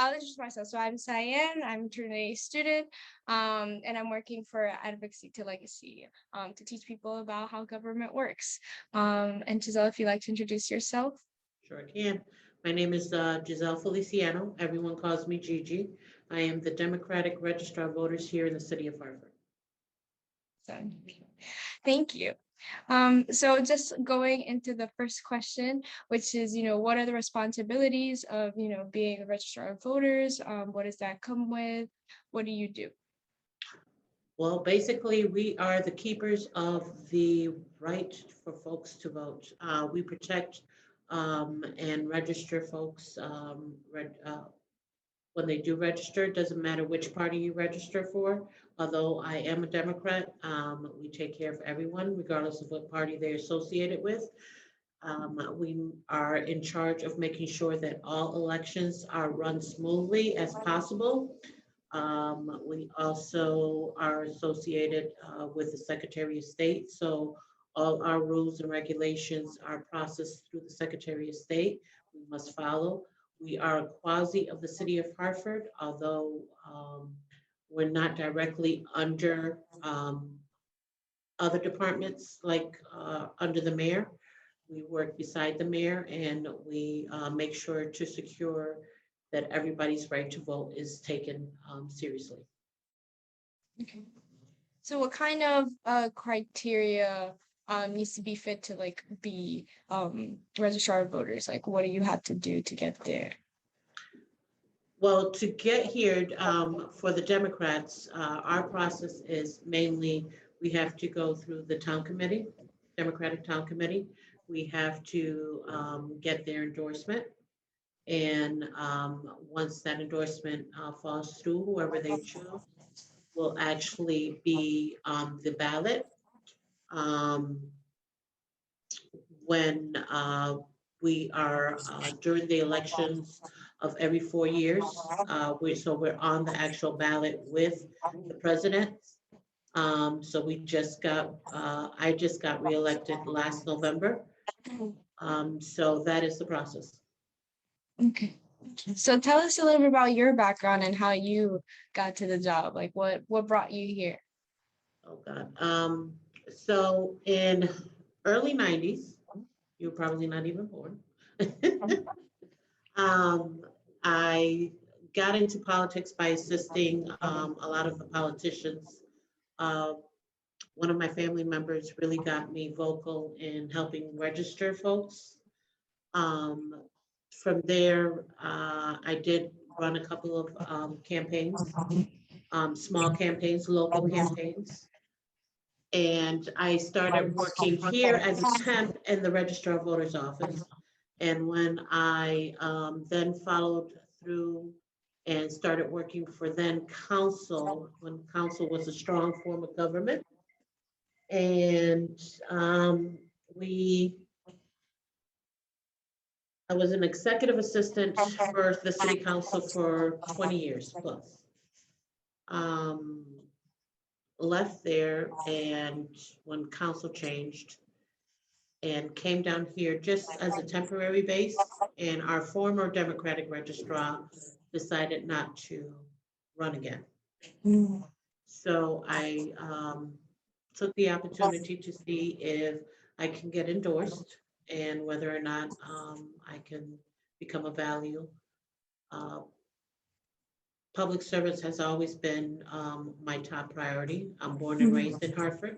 I'll introduce myself. So I'm Cyan. I'm a Trinity student, and I'm working for Advocacy to Legacy to teach people about how government works. And Giselle, if you'd like to introduce yourself. Sure can. My name is Giselle Feliciano. Everyone calls me Gigi. I am the Democratic Registrar of Voters here in the city of Hartford. So, thank you. So just going into the first question, which is, what are the responsibilities of, being a registrar of voters? What does that come with? What do you do? Well, basically, we are the keepers of the right for folks to vote. We protect and register folks when they do register. It doesn't matter which party you register for. Although I am a Democrat, we take care of everyone, regardless of what party they're associated with. We are in charge of making sure that all elections are run smoothly as possible. We also are associated with the Secretary of State, so all our rules and regulations are processed through the Secretary of State. We must follow. We are a quasi of the city of Hartford, although we're not directly under other departments like under the mayor. We work beside the mayor, and we make sure to secure that everybody's right to vote is taken seriously. Okay. So what kind of criteria needs to be fit to be registrar of voters? Like, what do you have to do to get there? Well, to get here for the Democrats, our process is mainly we have to go through the town committee, Democratic Town Committee. We have to get their endorsement. And once that endorsement falls through, whoever they choose will actually be on the ballot. When we are during the elections of every 4 years, we're on the actual ballot with the president. So I just got reelected last November. So that is the process. Okay. So tell us a little bit about your background and how you got to the job. Like what brought you here? Oh God. So in early 90s, you're probably not even born. I got into politics by assisting a lot of the politicians. One of my family members really got me vocal in helping register folks. From there, I did run a couple of campaigns, small campaigns, local campaigns. And I started working here as a temp in the Registrar of Voters office. And when I then followed through and started working for then council, when council was a strong form of government, and I was an executive assistant for the city council for 20 years plus. Left there, and when council changed, and came down here just as a temporary base, and our former Democratic registrar decided not to run again. So I took the opportunity to see if I can get endorsed and whether or not I can become a value. Public service has always been my top priority. I'm born and raised in Hartford.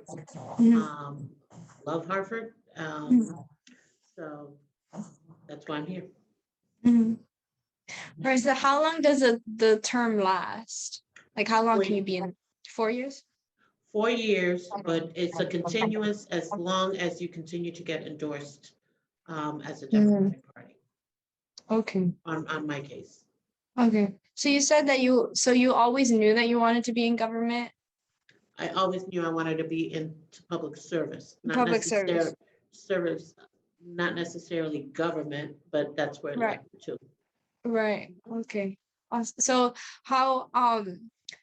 Love Hartford. So that's why I'm here. Right. So how long does the term last? Like how long can you be in? 4 years? 4 years, but it's a continuous as long as you continue to get endorsed as a Democratic Party. Okay. On my case. Okay. So you said that you always knew that you wanted to be in government? I always knew I wanted to be in public service. Public service. Service, not necessarily government, but that's where it led to. Right. Okay. So how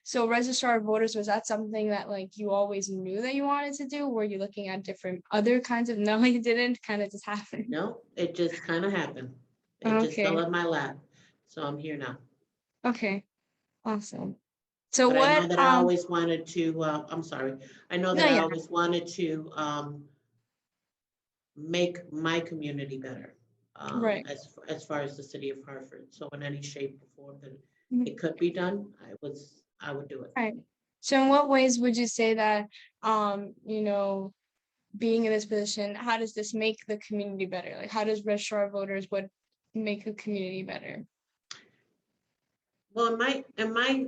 so registrar of voters, was that something that you always knew that you wanted to do? Were you looking at different other kinds of no, you didn't, kind of just happened? No, it just kind of happened. It just fell in my lap. So I'm here now. Okay, awesome. So But I know what, that I always wanted to, I'm sorry, I know no, that I yeah, always wanted to make my community better, right. as far as the city of Hartford. So in any shape or form that Mhm. it could be done, I would do it. Right. So in what ways would you say that, being in this position, how does this make the community better? Like, how does registrar of voters would make a community better? Well, in my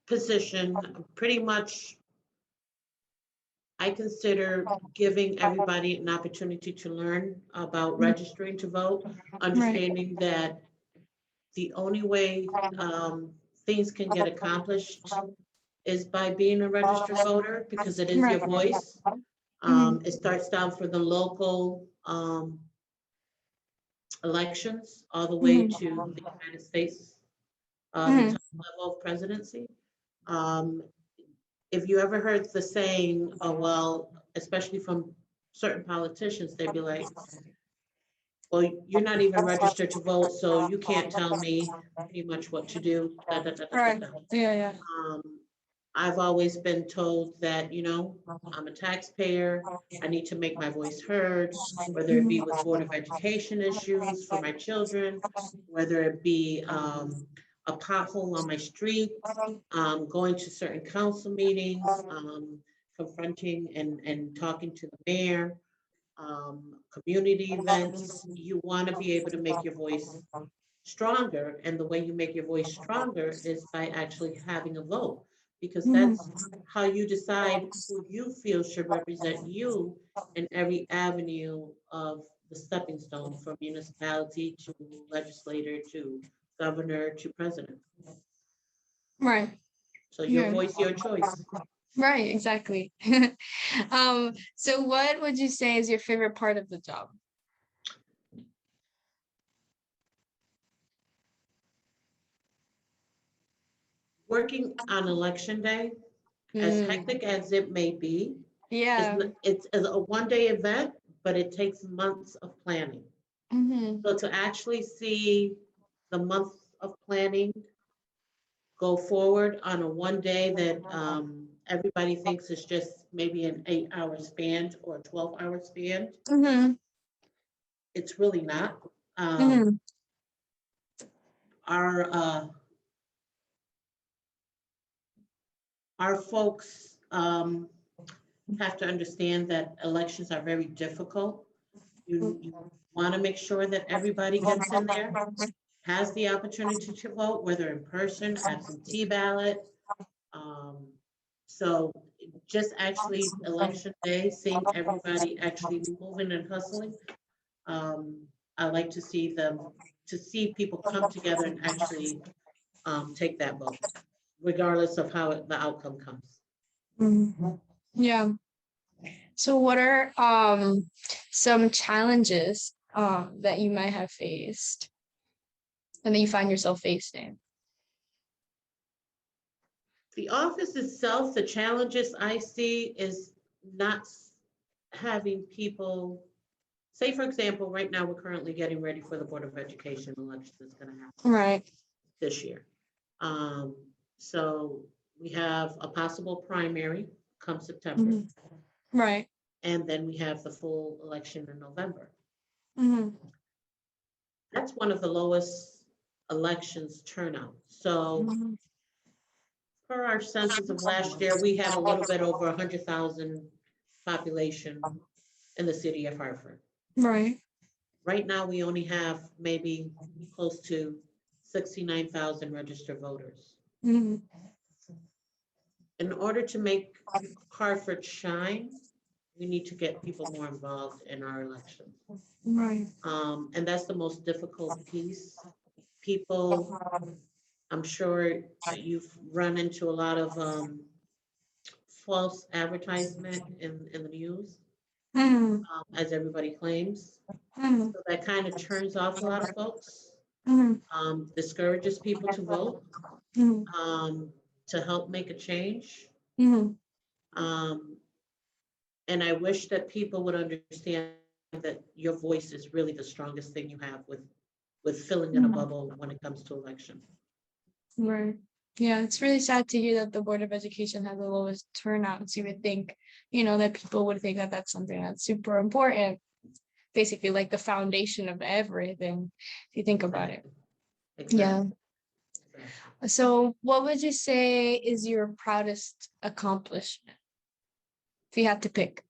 position, pretty much I consider giving everybody an opportunity to learn about Mhm. registering to vote, Right. understanding that the only way things can get accomplished is by being a registered voter because it is your Right. voice. Mhm. It starts down for the local elections all the way Mhm. to the United States, the Mhm. top level of presidency. Um, if you ever heard the saying, well, especially from certain politicians, they'd be like, well, you're not even registered to vote, so you can't tell me pretty much what to do. Da, da, da, da, da, Right. da. Yeah, yeah. Um, I've always been told that, I'm a taxpayer. I need to make my voice heard, whether it be Mhm. with Board of Education issues for my children, whether it be a pothole on my street, going to certain council meetings, confronting and talking to the mayor, community events. You want to be able to make your voice stronger. And the way you make your voice stronger is by actually having a vote, because Mhm. that's how you decide who you feel should represent you in every avenue of the stepping stone from municipality to legislator to governor to president. Right. So your Yeah. voice, your choice. Right, exactly. So what would you say is your favorite part of the job? Working on election day, as Mm, hectic as it may be, yeah. it's a one-day event, but it takes months of planning. Hmm. So to actually see the month of planning go forward on a one day that everybody thinks is just maybe an 8-hour span or a 12-hour span, Hmm. it's really not. Um, Hmm. our our folks have to understand that elections are very difficult. You want to make sure that everybody gets in there, has the opportunity to vote, whether in person, absentee ballot. Um, so just actually election day, seeing everybody actually moving and hustling. I like to see people come together and actually take that vote, regardless of how the outcome comes. Hmm. Yeah. So what are some challenges that you might have faced and that you find yourself facing? The office itself, the challenges I see is not having people, say for example, right now we're currently getting ready for the Board of Education election that's going to happen Right. this year. Um, so we have a possible primary come September, Hmm. Right. and then we have the full election in November. Hmm. That's one of the lowest elections turnout. So Hmm. per our census of last year, we had a little bit over 100,000 population in the city of Hartford. Right. Right now, we only have maybe close to 69,000 registered voters. Hmm. In order to make Hartford shine, we need to get people more involved in our elections. Right. And that's the most difficult piece. People, I'm sure you've run into a lot of false advertisement in the news, Hmm. as everybody claims. Hmm. So that kind of turns off a lot of folks, Hmm. discourages people to vote, Hmm. um, to help make a change. Hmm. Um, and I wish that people would understand that your voice is really the strongest thing you have with filling in a Hmm. bubble when it comes to election. Right. Yeah, it's really sad to hear that the Board of Education has the lowest turnouts. You would think, that people would think that that's something that's super important, basically like the foundation of everything, if you think about it. Exactly. Yeah. Exactly. So, what would you say is your proudest accomplishment if you had to pick?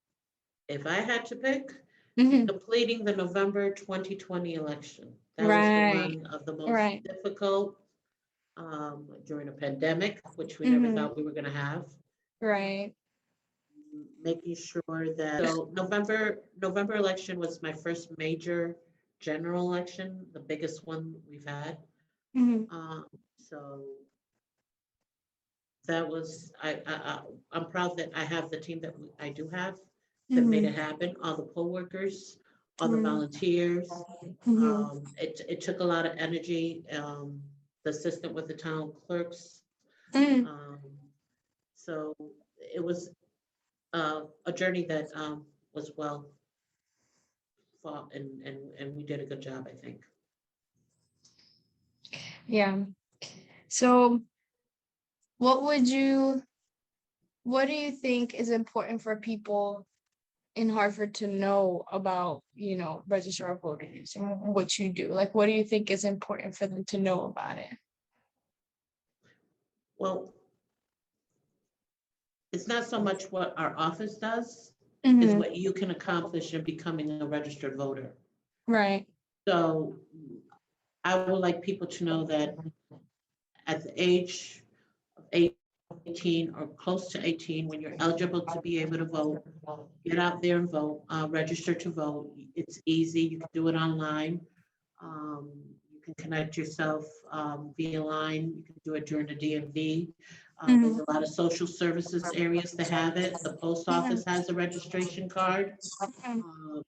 If I had to pick, Hmm. completing the November 2020 election, that was the Right. one of the most Right. difficult during a pandemic, which we never Hmm. thought we were going to have. Right. Making sure that November election was my first major general election, the biggest one we've had. Hmm. Um, so that was I'm proud that I have the team that I do have that made it Hmm. happen. All the poll workers, all the Hmm. volunteers. Hmm. It took a lot of energy. The assistant with the town clerks. Hmm. Um, so it was a journey that was well fought, and we did a good job, I think. Yeah. So, what would you, what do you think is important for people in Hartford to know about, registrar voters and what you do? Like, what do you think is important for them to know about it? Well, it's not so much what our office does, is Hmm. what you can accomplish in becoming a registered voter. Right. So I would like people to know that at the age of 18 or close to 18, when you're eligible to be able to vote, get out there and vote, register to vote. It's easy. You can do it online. You can connect yourself via line. You can do it during the DMV. There's Hmm. a lot of social services areas to have it. The post office has a registration card. Um,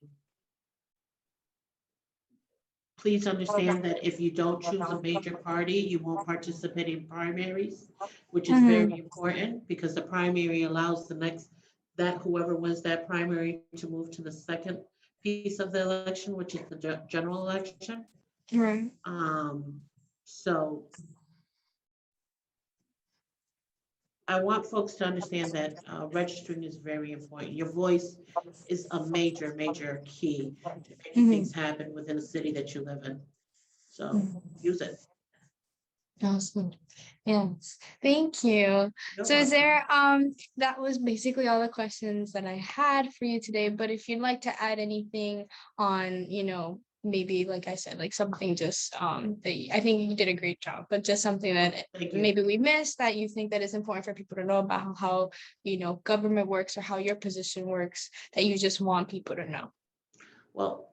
Please understand that if you don't choose a major party, you won't participate in primaries, which is Hmm. very important because the primary allows that whoever wins that primary to move to the second piece of the election, which is the general election. Right. Um, so I want folks to understand that registering is very important. Your voice is a major, major key to making Hmm. things happen within the city that you live in. So use it. Awesome. Yes. Thank you. You're So is welcome. there that was basically all the questions that I had for you today, but if you'd like to add anything on, maybe like I said, like something just I think you did a great job, but just something that Thank you. maybe we missed that you think that is important for people to know about how, government works or how your position works that you just want people to know. Well,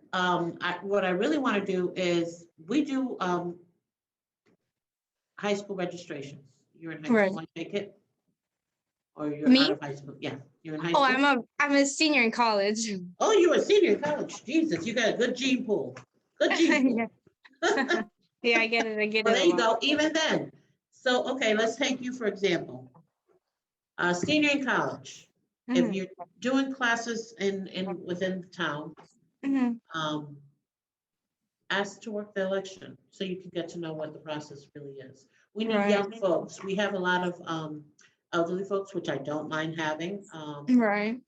what I really want to do is we do high school registrations. You're in high Right. school, I take it, or you're out Me? of high school. Yeah, you're in high Oh, school. I'm a senior in college. Oh, you're a senior in college. Jesus, you got a good gene pool. Good gene Yeah. pool. Yeah, I get it. I get Well, it there a you lot. go. Even then. So, okay, let's take you for example. Senior in college. If Mhm, you're doing classes in within the town, mhm, um, ask to work the election so you can get to know what the process really is. We need right, young folks. We have a lot of elderly folks, which I don't mind having, right.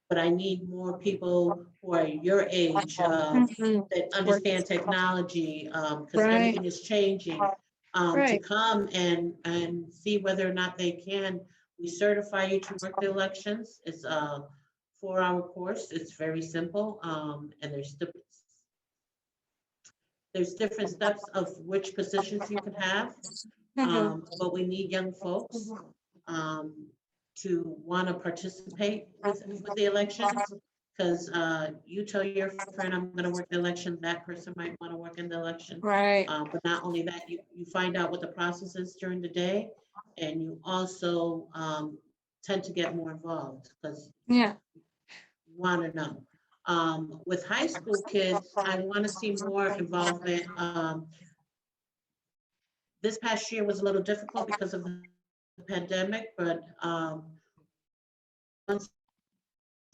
but I need more people who are your age Mhm. that Work, understand technology because right, everything is changing to right, come and see whether or not they can. We certify you to work the elections. It's a 4-hour course. It's very simple, and there's different steps of which positions you can have, mhm, but we need young folks um, to want to participate with the elections. Because you tell your friend, I'm going to work the election, that person might want to work in the election. right. But not only that, you find out what the process is during the day, and you also tend to get more involved because Yeah. you want to know. With high school kids, I want to see more involvement. This past year was a little difficult because of the pandemic, but once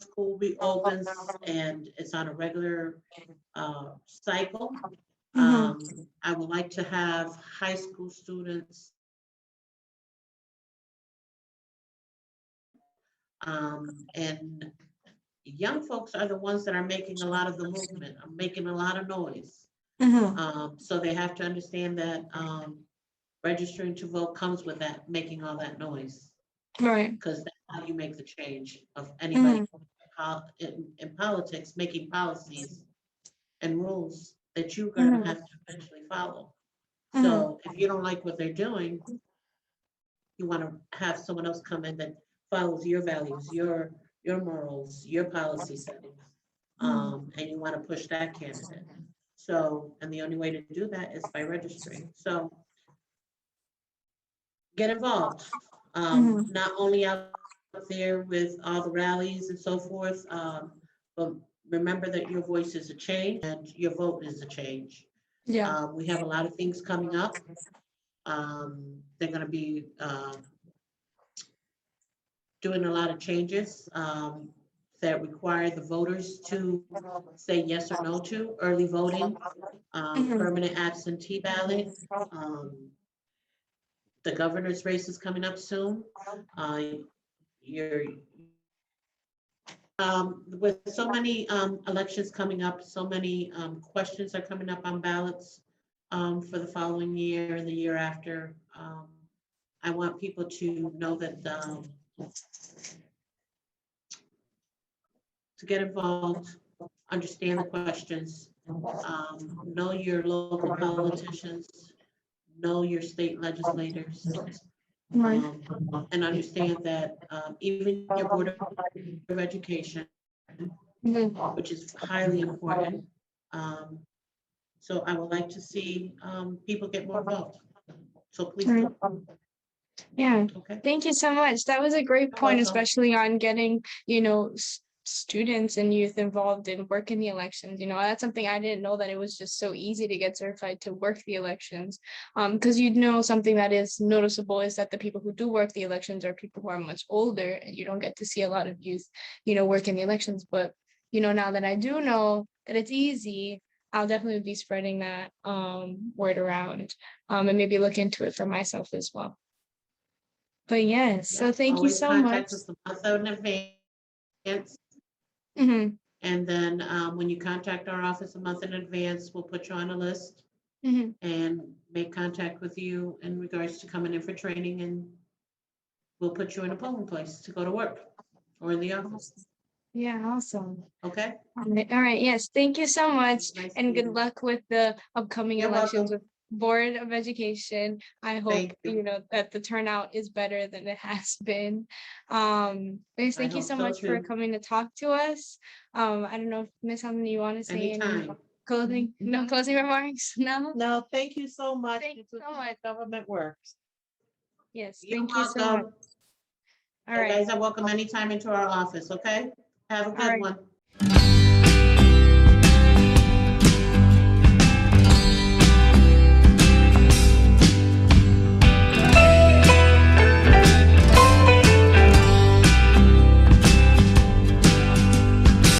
school reopens and it's on a regular cycle, Mhm. I would like to have high school students And young folks are the ones that are making a lot of the movement, are making a lot of noise. So they have to understand that registering to vote comes with that, making all that noise, Right. because that's how you make the change of Mhm. anybody in politics, making policies and rules that you're gonna Mhm. have to eventually follow. Mhm. So if you don't like what they're doing, you want to have someone else come in that follows your values, your morals, your policy settings, Mhm. and you want to push that candidate. So, and the only way to do that is by registering. So get involved. Mhm. Not only out there with all the rallies and so forth, but remember that your voice is a change and your vote is a change. Yeah. We have a lot of things coming up. They're going to be doing a lot of changes that require the voters to say yes or no to early voting, Mhm. permanent absentee ballot. Um, the governor's race is coming up soon. Uh, you're with so many elections coming up, so many questions are coming up on ballots for the following year and the year after. I want people to know that to get involved, understand the questions, know your local politicians, know your state legislators, Right. and understand that even your Board of Education, Mhm. which is highly important. Um, so I would like to see people get more involved. So please Right. do. Yeah. Okay. Thank you so much. That was a great You're point, welcome. especially on getting, students and youth involved in working the elections. That's something I didn't know, that it was just so easy to get certified to work the elections. Because something that is noticeable is that the people who do work the elections are people who are much older, and you don't get to see a lot of youth, working the elections. But, now that I do know that it's easy, I'll definitely be spreading that word around, and maybe look into it for myself as well. But yes, so Yeah. thank you Always so much. contact us a month in advance. Hmm. And then when you contact our office a month in advance, we'll put you on a list Hmm. and make contact with you in regards to coming in for training, and we'll put you in a polling place to go to work or in the office. Yeah, awesome. Okay? All right. Yes, thank you so It much, was nice and good meeting. luck with the upcoming You're elections welcome. with Board of Education. I hope, Thank you. that the turnout is better than it has been. Guys, I thank you hope so so much for too. coming to talk to us. I don't know if Miss Hamlin, you want to say any Anytime. closing, no closing remarks? No? No, thank you so much. Thank you This is so how much. government works. Yes, You're thank you so much. welcome. All You right. guys are welcome anytime into our office, okay? Have a All good right. one.